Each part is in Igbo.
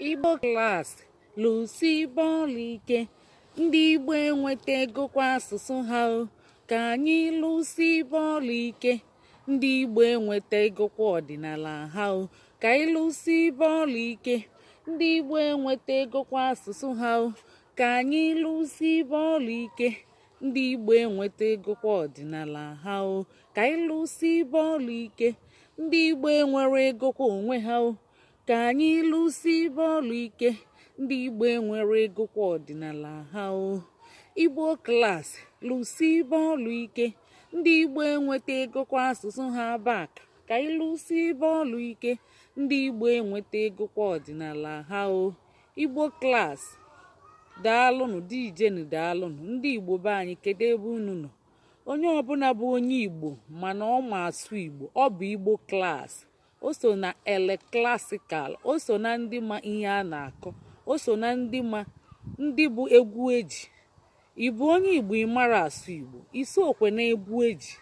Igbo Klass lụsi bọọlụ ike, ndị Igbo enweta ego kwa asụsụ ha o. Ka anyị lụsi bọọlụ ike, ndị Igbo enweta ego kwa ọdịnala ha o. Ka anyị lụsi bọọlụ ike, ndị Igbo enweta ego kwa asụsụ ha o. Ka anyị lụsi bọọlụ ike, ndị Igbo enweta ego kwa ọdịnala ha o. Ka anyị lụsi bọọlụ ike, ndị Igbo enwere ego kwa onwe ha o. Ka anyị lụsi bọọlụ ike, ndị Igbo enwere ego kwa ọdịnala ha o. Igbo Klass lụsi bọọlụ ike, ndị Igbo enweta ego kwa asụsụ ha bak. Ka anyị lụsi bọọlụ ike, ndị Igbo enweta ego kwa ọdịnala ha o. Igbo Klass daalụnụ, dijenu daalụnụ. Ndị Igbo be anyị, kedu ebe unu nọ? Onye ọbụla bụ onye Igbo mana ọ ma asụ Igbo, ọ bụ Igbo Klass. O so na ele klasikal, o so na ndị ma ihe a na-akọ, o so na ndị bụ egwu eji. Ị bụ onye Igbo, ị mara asụ Igbo, isi okwe na egwu eji.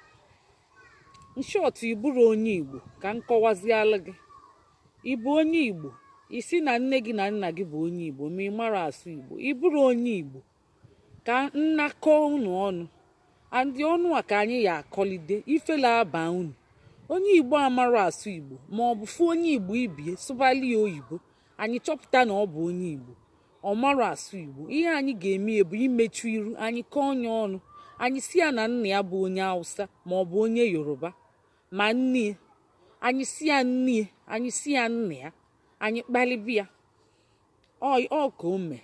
Nshọtụ, ị bụrụ onye Igbo, ka m kọwaziala gị. Ị bụ onye Igbo, isi na nne gị na nna gị bụ onye Igbo ma ị mara asụ Igbo. Ị bụrụ onye Igbo, ka nnakọ unu ọnụ andị ọnụ a ka anyị ya akọlide ifela aba unu. Onye Igbo amara asụ Igbo ma ọ bụ fụ onye Igbo ibie sụbali ya oyibo, anyị chọpụta na ọ bụ onye Igbo, ọ mara asụ Igbo. Ihe anyị ga-eme bụ imechu iru anyị kọọ onye ọnụ. Anyị si ya na nna ya bụ onye Hausa ma ọ bụ onye Yoruba, ma nne ya anyị si ya nne ya, anyị si ya nna ya, anyị kpalibi ya ọ ka o mee.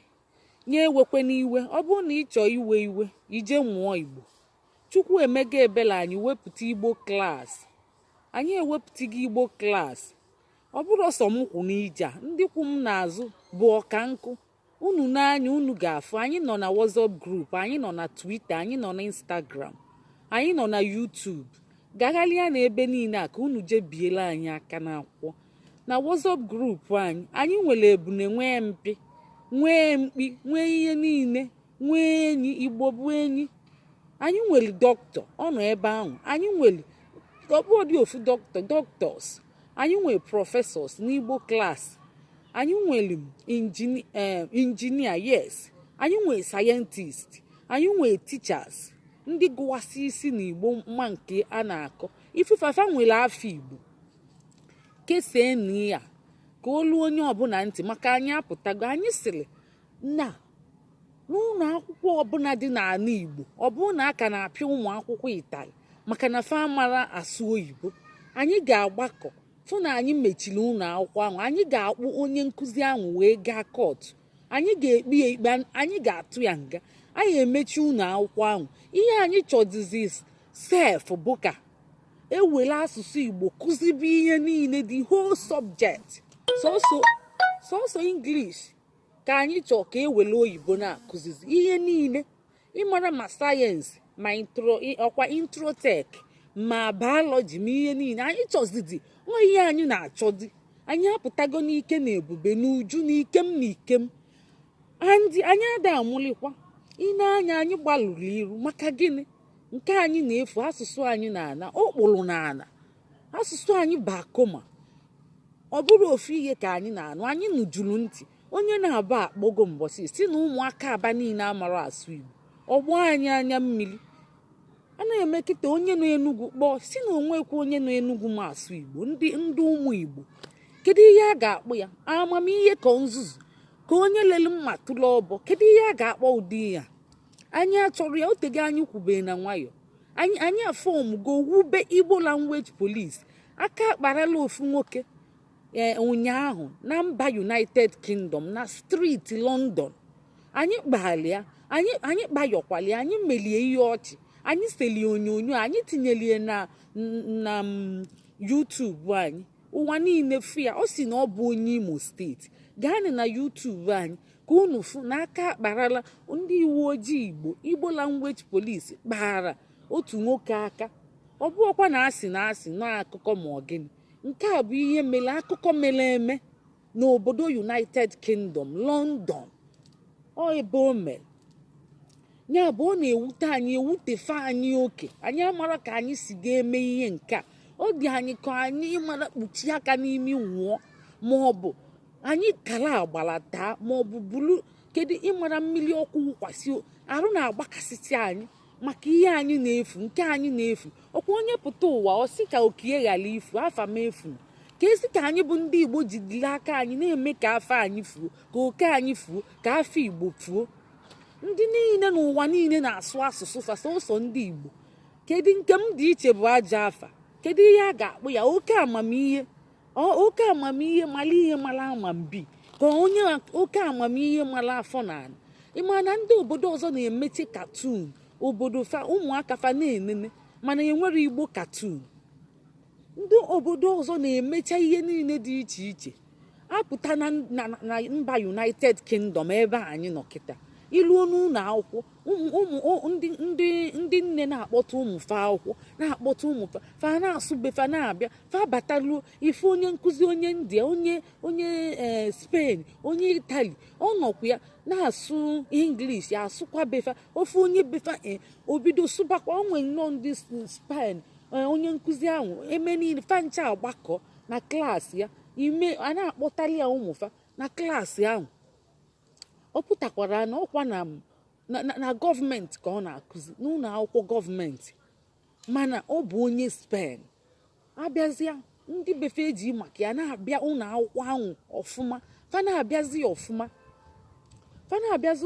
Nye ewekwe n'iwe. Ọ bụrụ na ị chọọ iwe iwe, ije mụọ Igbo. Chukwu emega ebela anyị wepụta Igbo Klass. Anyị ewepụtaghị Igbo Klass. Ọ bụrụ ọsọ m kwụ n'ije a, ndị kwu m n'azụ bụ ọka nkụ. Unu n'anya unu ga-afụ. Anyị nọ na WhatsApp group, anyị nọ na Twitter, anyị nọ na Instagram, anyị nọ na YouTube. Gaghalịa na ebe niile a ka unu jebiela anyị aka n'akwụkwọ. Na WhatsApp group anyị nwere ebune, nwee mpi, nwee mkpi, nwee ihe niile, nwee enyi. Igbo bụ enyi. Anyị nwere dọkịta, ọ nọ ebe ahụ. Anyị nwere ọbụdị ofu doctors, anyị nwere professors n'Igbo Klass. Anyị nwere injinia, yes. Anyị nwere scientist, anyị nwere teachers, ndị gụwasị isi n'Igbo mma nke a na-akọ. Ifefafa nwere afọ Igbo. Kesee nri ya ka olu onye ọbụla ntị, maka anyị apụtago. Anyị sịrị na n'ụlọ akwụkwọ ọbụla dị n'ala Igbo, ọ bụrụ na a ka na-apịa ụmụ akwụkwọ ịtarị maka na fa mara asụ oyibo, anyị ga-agbakọ fụ na anyị mechiri ụlọ akwụkwọ ahụ. Anyị ga-akpụ onye nkụzi ahụ wee gaa kọtụ. Anyị ga-ekpe ya ikpe, anyị ga-atụ ya nga. Anyị emechi ụlọ akwụkwọ ahụ. Ihe anyị chọdizi sef bụ ka ewere asụsụ Igbo kụzibi ihe niile, the whole subject. Sọsọ English ka anyị chọọ ka ewere oyibo na-akụzizi ihe niile. Ịmara ma sayensị, ma ọkwa introtech, ma biology, ma ihe niile anyị chọzidi. Nwa ihe anyị na-achọdi. Anyị apụtago n'ike na ebube, n'uju, na ikem na ikem. Anyị ada amụlikwa. Anya anyị gbalụrụ iru. Maka gịnị? Nke anyị na-efu asụsụ anyị na-ana okpụrụ na-ana. Asụsụ anyị bụ akụma. Ọ bụrụ ofu ihe ka anyị na-anụ. Anyị nụjuru ntị. Onye na-aba akpọgo mbọsị si na ụmụaka aba niile amara asụ Igbo. Ọgbọ anyị anya mmiri. A na-eme kịta onye nọ Enugu kpọọ si na onwekwa onye nọ Enugu ma asụ Igbo. Ndị ụmụ Igbo, kedu ihe a ga-akpọ ya? Amamihe ka nzuzu, ka onye lele mma tụla ọbọ. Kedu ihe a ga-akpọ ụdị ya? Anyị achọrọ ya. Otego anyị kwubere na nwayọ. Anyị afọmgo wube Igbo Language Police. Aka akparala ofu nwoke ụnyaahụ na mba United Kingdom, na steeti London. Anyị kpalịa, anyị kpayọkwalịa, anyị melie ihe ọchị, anyị selie onyonyo, anyị tinyelie na YouTube anyị. Ụwa niile fụ ya. Ọ si na ọ bụ onye Imo steeti. Gaanị na YouTube anyị ka unu fụ na aka akparala ndị uwe ojii Igbo Language Police kpara otu nwoke aka. Ọ bụọkwa na asị n'akụkọ ma ọ gịnị. Nke a bụ ihe mere, akụkọ mere eme n'obodo United Kingdom, London. Ọ ebe o mere. Ya bụ ọ na-ewute anyị, ewutefe anyị oke. Anyị amara ka anyị si ga-eme ihe nke a. Ọ dị anyị ka anyị mara kpuchi aka n'imi nwụọ, ma ọ bụ anyị kala agbala daa maọbụ bulu kedu ịmara mmiri ọkụ wụkwasị arụ na-agbakasịtị anyị maka ihe anyị na-efu nke anyị na-efu. Ọkwa onye pụta ụwa ọ sị ka okie ghara ifu afa m efu ka esi ka anyị bụ ndị Igbo jidere aka anyị na-eme ka afọ anyị fuo ka oke anyị fuo ka afọ Igbo fuo. Ndị niile n'ụwa niile na-asụ asụsụ fasọsọ ndị Igbo. Kedu nke m dị iche bụ aja afa? Kedu ihe a ga-akpụ ya? Oke amamihe mara ihe mara amambi ka onye oke amamihe mara afọ na ala. Ịma na ndị obodo ọzọ na-emeche katun obodo fa ụmụaka fa na-enene mana enwere Igbo katun. Ndị obodo ọzọ na-emecha ihe niile dị iche iche. Apụta na mba United Kingdom ebe anyị nọ kịta iluo n'ụlọ akwụkwọ ndị nne na-akpọta ụmụfa akwụkwọ na-akpọta ụmụfa fa na-asụ befa na-abịa fa bataluo ife onye nkụzi onye India onye Spain onye Itali ọ nọkwa ya na-asụ English ya asụkwa befa ofe onye befa obido sụbakwa onwe nnọọ ndị Spain onye nkụzi ahụ eme niile fa ncha agbakọ na klaasị ya ime a na-akpọtali ya ụmụfa na klaasị ahụ. Ọ pụtakwara na ọkwa na gọọmenti ka ọ na-akụzi n'ụlọ akwụkwọ gọọmenti mana ọ bụ onye Spain. Abịazịa ndị befe eji maka ya na-abịa ụlọ akwụkwọ ahụ ọfụma fa na-abịazi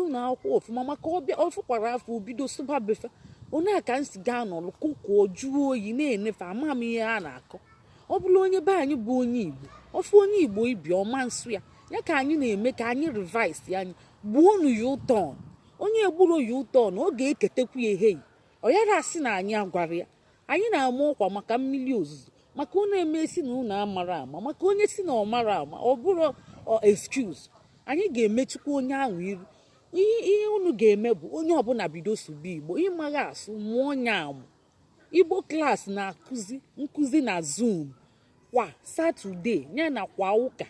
ụlọ akwụkwọ ọfụma maka ọfụkwara afọ obido sụba befe onye aka nsi gaa n'ọlụ kụkụọ jụọ oyi na-enefe amam ihe a na-akọ. Ọ bụla onye be anyị bụ onye Igbo ofe onye Igbo ibi ọma nsụ ya ka anyị na-eme ka anyị revise ya anyị gbuonu ya ụtọn. Onye egburu ya ụtọn ọ ga-eketekwu ya ehei ọ yara asị na anyị agwara ya. Anyị na-ama ọkwa maka mmiri ozuzo maka onye eme-esi na ụlọ amara ama maka onye si na ọmara ama ọ bụrụ excuse. Anyị ga-emechukwa onye ahụ iru. Ihe unu ga-eme bụ onye ọbụla bido sụba Igbo ịmaghị asụ mụọ onye amụ. Igbo Klass na-akụzi nkụzi na Zoom kwa Satọde ya na kwa ụka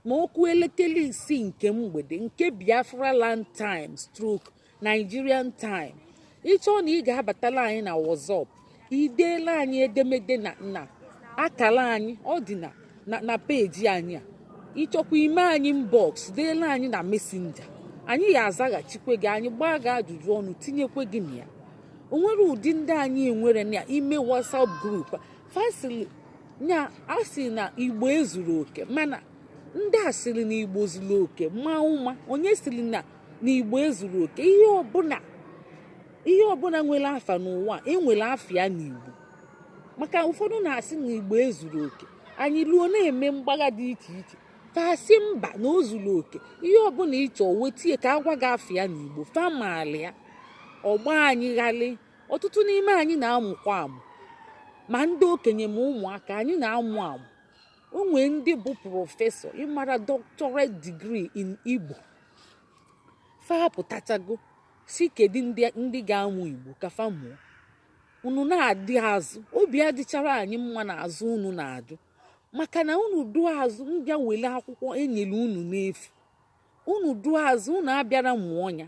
ma okwu elekere 6 nke mgbede nke Biafra Land Time / Nigerian Time. Ịchọ na ị ga-abatala anyị na WhatsApp ideela anyị edemede na akara anyị ọ dị na peji anyị a. Ịchọkwa ime anyị inbox deela anyị na Messenger anyị ya azaghachikwe gị anyị gbaa gị ajụjụ ọnụ tinyekwe gị na ya. O nwere ụdị ndị anyị enwere na ime WhatsApp group fasili nya asị na Igbo ezuru oke mana ndị a sịrị na Igbo zuru oke ma ụma onye sịrị na Igbo ezuru oke. Ihe ọbụla nwere afa n'ụwa enwere afa ya n'Igbo maka ụfọdụ na-asị na Igbo ezuru oke anyị luo na-eme mgbagha dị iche iche fasị mba na o zuru oke. Ihe ọbụla ịchọ wetie ka agwa gị afa ya n'Igbo famali ya ọgba anyị ghali. Ọtụtụ n'ime anyị na-amụkwa amụ ma ndị okenye ma ụmụaka anyị na-amụ amụ. O nwee ndị bụ prọfesọ ịmara doctorate degree in Igbo fa pụtachago si kedu ndị ga-amụ Igbo ka fa mụọ. Unu na-adị azụ obi adịchara anyị mma na azụ unu na-adụ maka na unu duo azụ mbịa wele akwụkwọ enyere unu n'efu. Unu duo azụ unu abịara mụọ ya.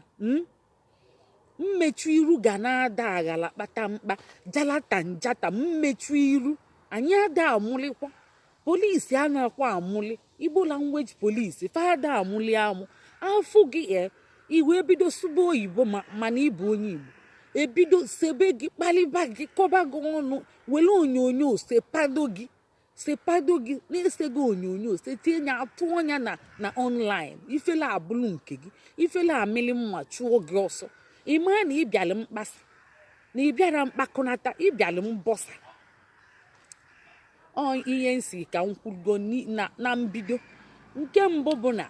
Mmechu iru ga na-ada aghala kpata mkpa jalata njata mmechu iru anyị ada amụlikwa. Polisi a na-akwa amụli Igbo language polisi fada amụli amụ afụ gị iwe ebido sụba oyibo mana ịbụ onye Igbo ebido sebe gị kpaliba gị kọba gị ọnụ were onyonyo sepado gị na-ese gị onyonyo setinye atụ ọnya na online ifele abụlụ nke gị ifele amịlị mma chụọ gị ọsọ. Ịma na ịbịalị mkpasa na ịbịara mkpakọnata ịbịalị mbọsa. Ihe nsi ka m kwugo na mbido nke mbụ bụ na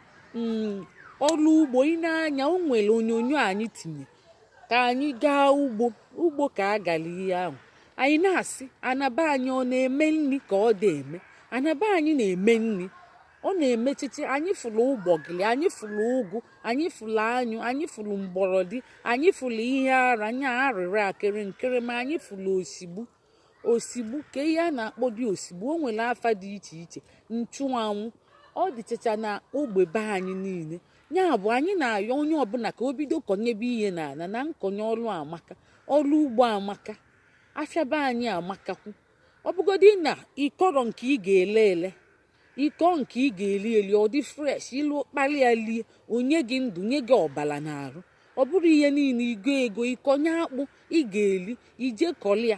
ọrụ ugbo ị na-anya o nwere onyonyo anyị tinye ka anyị gaa ugbo ka a gara ihe ahụ anyị na-asị anaba anyị ọ na-eme nri ka ọ dị eme. Anaba anyị na-eme nri ọ na-emechichi anyị fụrụ ụgbọgịrị anyị fụrụ ụgụ anyị fụrụ anyụ anyị fụrụ mgbọrọdị anyị fụrụ ihe ara anya arịrị akịrị nkịrị ma anyị fụrụ osigbu ka ihe a na-akpọ dị osigbu o nwere afa dị iche iche nchụanwụ ọ dịchacha na ogbe be anyị niile. Ya bụ anyị na-ayọ onye ọbụla ka o bido kọnyebe ihe n'ala na nkọnye ọrụ amaka ọrụ ugbo amaka afịa be anyị amakakwu. Ọ bụgodị na ịkọrọ nke ị ga-ele iko nke ị ga-eli eli ọ dị fresh, ilu kpalịa lie onye gị ndụ nye gị ọbala na-arụ. Ọ bụrụ ihe niile igo ego ịkọnye akpụ ị ga-eli ije kọlịa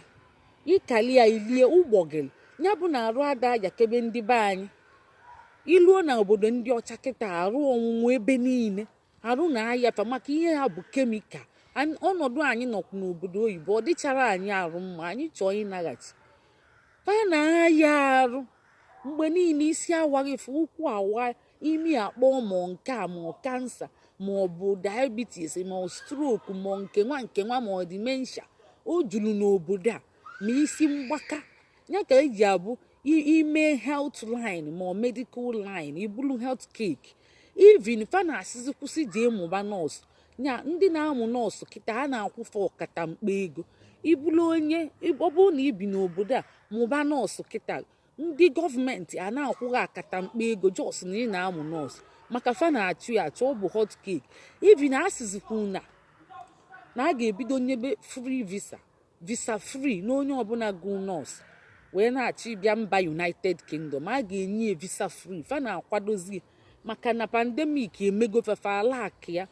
ịkalia ilie ụgbọgịrị ya bụ na arụ ada yakebe ndị be anyị. Iluo na obodo ndị ọcha kịta arụ ọnwụnwụ ebe niile, arụ na-ayafa maka ihe ha bụ kemikal. Ọnọdụ anyị nọkwu n'obodo oyibo ọ dịchara anyị arụ mma, anyị chọọ ịnaghachi fa na-aya arụ mgbe niile, isi awaghị fe, ụkwụ awa, imi akpọ ma nke a ma kansa ma ọ bụ diabetes ma ọ stroke ma nke nwa ma ọ dementia o juru n'obodo a, ma isi mgbaka. Ya ka eji abụ ime health line ma ọ medical line ibulu health cake. Even fa na-asịzi kwụsị jee mụba nọọsụ. Nya ndị na-amụ nọọsụ kịta a na-akwụfe ọkata mkpa ego. Ibulu onye ọ bụrụ na ibi n'obodo a mụba nọọsụ kịta, ndị gọọmenti a na-akwụghị akata mkpa ego jos na ị na-amụ nọọsụ maka fa na-achụ ya achọ ọ bụ hot cake. Even asịzikwu na a ga-ebido nyebe free visa free na onye ọbụla gụ nọọsụ wee na-achọ ịbịa mba United Kingdom, a ga-enye visa free. Fa na-akwadozi maka na pandemic emego fefe alak ya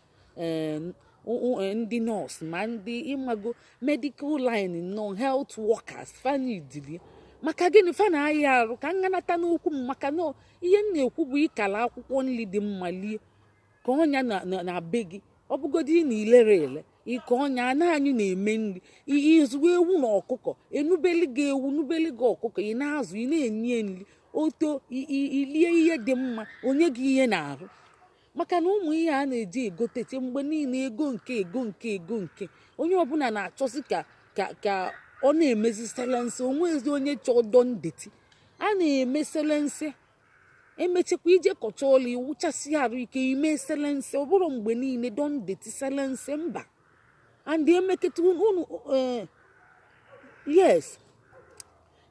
ndị nọọsụ ma ndị ịmago medical line nọ health workers fanidili. Maka gịnị fa na-ayị arụ ka nganata n'okwu m, maka na ihe m na-ekwu bụ ịkala akwụkwọ nri dị mma lie ka ọnya na be gị, ọ bụgodi na ilere ele ike ọnya na anyị na-eme nri izugbo ewu na ọkụkọ enubeli gị ewu nubeli gị ọkụkọ ị na-azụ ị na-enye nri oto ilie ihe dị mma onye gị ihe na-arụ. Maka na ụmụ ihe a na-eji egoteche mgbe niile ego nke onye ọbụla na-achọzi ka ọ na-emezi selense, onwezi onye chọọ dondeti a na-eme selense. Emechekwa ije kọcha ọla iwụchasị arụ ike ime selense, ọ bụrụ mgbe niile dondeti selense mba. And emeketa unu yes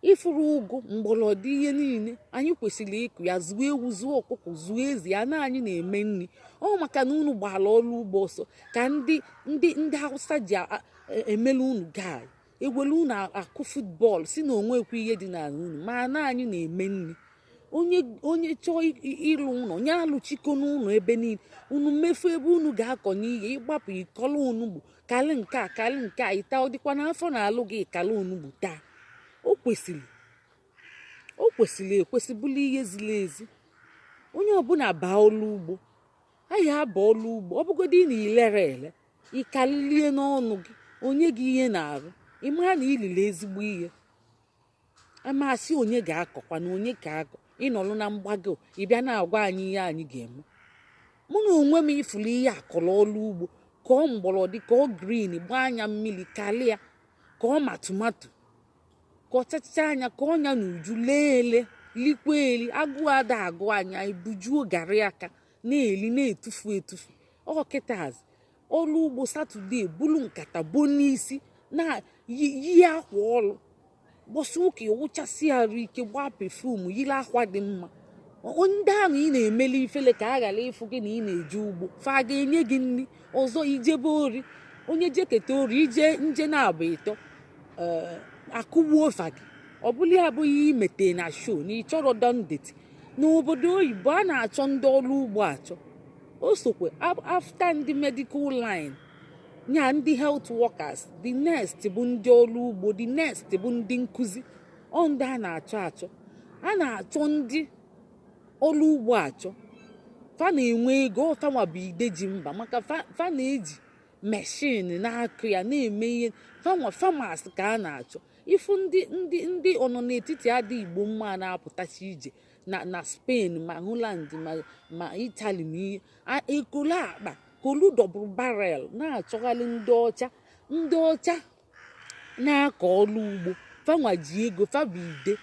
ifuru ụgụ mgbọrọdị ihe niile anyị kwesịrị ịkụ ya, zuo ewu zuo ọkụkọ zuo ezi ya na anyị na-eme nri. Ọ maka na unu gbara ọrụ ugbo ọsọ ka ndị Hausa ji emelu unu gai egwelu unu akụ futbọọlụ si na onwekwu ihe dị n'ala unu, ma na anyị na-eme nri. Onye chọọ ịlụ ụlọ nye alụchiko n'ụlọ ebe niile, unu mmefu ebe unu ga-akọnye ihe ịgbapụ ịkọlụ onugbu kalị nke a ịta ọ dịkwa n'afọ na-alụ gị ịkala onugbu taa. O kwesịrị ekwesị bụrụ ihe ziri ezi. Onye ọbụla baa ọlụ ugbo, anyị aba ọlụ ugbo ọ bụgodị na ilere ele ịkalilie n'ọnụ gị onye gị ihe na-arụ, ịmara na ilile ezigbo ihe. Amasị onye ga-akọkwa na onye ka akọ ịnọrụ na mgbago ịbịa na-agwa anyị ihe anyị ga-eme. Mụ na onwe m ifuru ihe akọrọ ọlụ ugbo ka ọ mgbọrọdị ka ọ grin gbaa anya mmiri kalịa ka ọ ma tomato ka ọ chacha anya ka ọnya na uju lee ele likwa eli agụụ ada agụ anya ebujuo garị aka na-eli na-etufu ọkịtazi ọlụ ugbo Satọde bulu nkata bo n'isi na yi akwa ọlụ gbọsị ụka ịwụchasị arụ ike gbaa pefum yiri akwa dị mma. Ndị ahụ ị na-emeli ifele ka a ghara ịfụ gị na ị na-eje ugbo fa ga-enye gị nri ọzọ ijebe ori. Onye jeketa ori ije nje na-abụ ịtọ akụgbuo fa gị, ọ bụla ya abụghị imete na show na ị chọrọ dondeti. N'obodo oyibo a na-achọ ndị ọrụ ugbo achọ. O sokwe afta ndị medical line nya ndị health workers, the next bụ ndị ọrụ ugbo, the next bụ ndị nkụzi. Ọ ndị a na-achọ a na-achọ ndị ọrụ ugbo achọ. Fa na-enwe ego fanwa bụ ideji mba maka fa na-eji meshin na-akụ ya na-eme ihe fanwa famas ka a na-achọ. Ifu ndị ọnọ n'etiti adị Igbo mma na-apụtachi ije na Spain ma Holland ma Italy ma ihe ekolu akpa kolu dọbụrụ barel na-achọgharị ndị ọcha na-akọ ọrụ ugbo fanwa ji ego fabụ ide.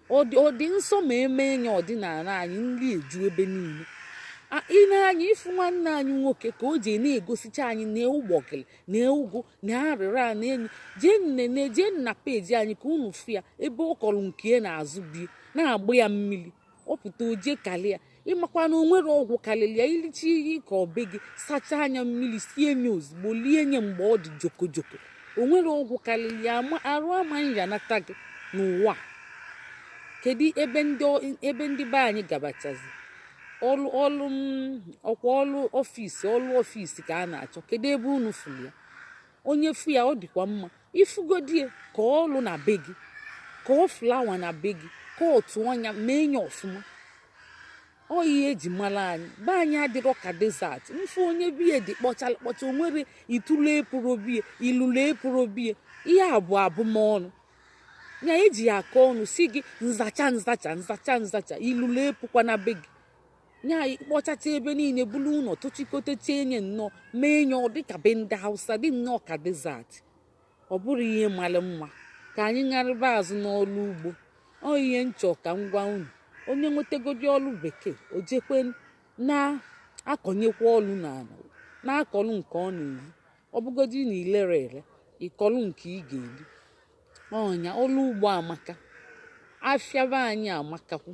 Ọ dị nsọ ma eme enye ọdịnala anyị nri eju ebe niile. Ile anyị ịfụ nwanne anyị nwoke ka o ji na-egosicha anyị na ụgbọgịrị na ụgụ na arịra na enyi jee nna peji anyị ka unu fụ ya ebe ọ kọrọ nke na-azụ bie na-agba ya mmiri ọpụta oje kalia. Ịmakwa na onwere ọgwụ kalili ya ilichi ihe ka ọbe gị sacha anya mmiri sie nye ozugbo lie nye mgbe ọ dị jokojoko. Onwere ọgwụ kalili ya arụ amaghị ya nata gị n'ụwa. kedu ebe ndị be anyị gabachazi ọkwa ọlụ ọfisi ka a na-achọ, kedu ebe unu furu ya? Onye fu ya ọ dịkwa mma ifugodie ka ọlụ na be gị, ka ọ flawa na be gị, ka otu ọnya mee nye ọfụma. Ọ ihe eji mara anyị. Be anyị adịrọ ka desert. Mfe onye bie dị kpọcha onwere itulu epuro bie, ilulu epuro bie. Ihe abụmọnụ ya eji ya aka ọnụ si gị nzacha ilulu epukwa na be gị. Nya kpọchacha ebe niile bulu ụlọ tụchikọtacha enye nnọọ mee nye ọ dịka be ndị Hausa dị nnọọ ka desert. Ọ bụrụ ihe mara mma ka anyị ṅarịba azụ n'ọlụ ugbo. Ọ ihe nchọ ka m gwa unu, onye nwetagodi ọlụ bekee o jekwe na-akọnyekwa ọlụ n'ala, na-akọlụ nke ọ na-eri. Ọ bụgodi na ilere ere ịkọlụ nke ị ga-eri. Ọnya ọlụ ugbo amaka, afịaba anyị amakakwu.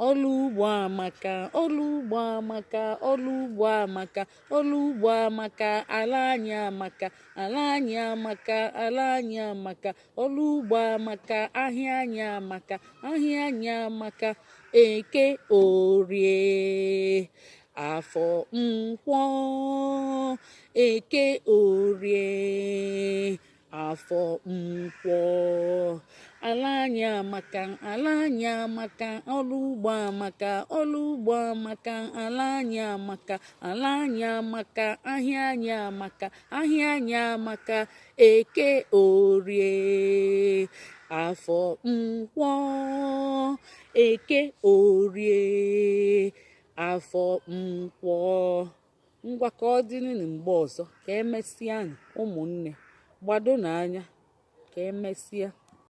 Ọlụ ugbo amaka, ọlụ ugbo amaka, ọlụ ugbo amaka, ọlụ ugbo amaka, ala anyị amaka, ala anyị amaka, ala anyị amaka, ọlụ ugbo amaka, ahịa anyị amaka, ahịa anyị amaka. Eke orie afọ nkwọ, eke orie afọ nkwọ. Ala anyị amaka, ala anyị amaka, ọlụ ugbo amaka, ọlụ ugbo amaka, ala anyị amaka, ala anyị amaka, ahịa anyị amaka, ahịa anyị amaka. Eke orie afọ nkwọ, eke orie afọ nkwọ. Ngwa ka ọ dịrị mgbe ọzọ, ka emesịa ụmụnne gbado n'anya, ka emesịa.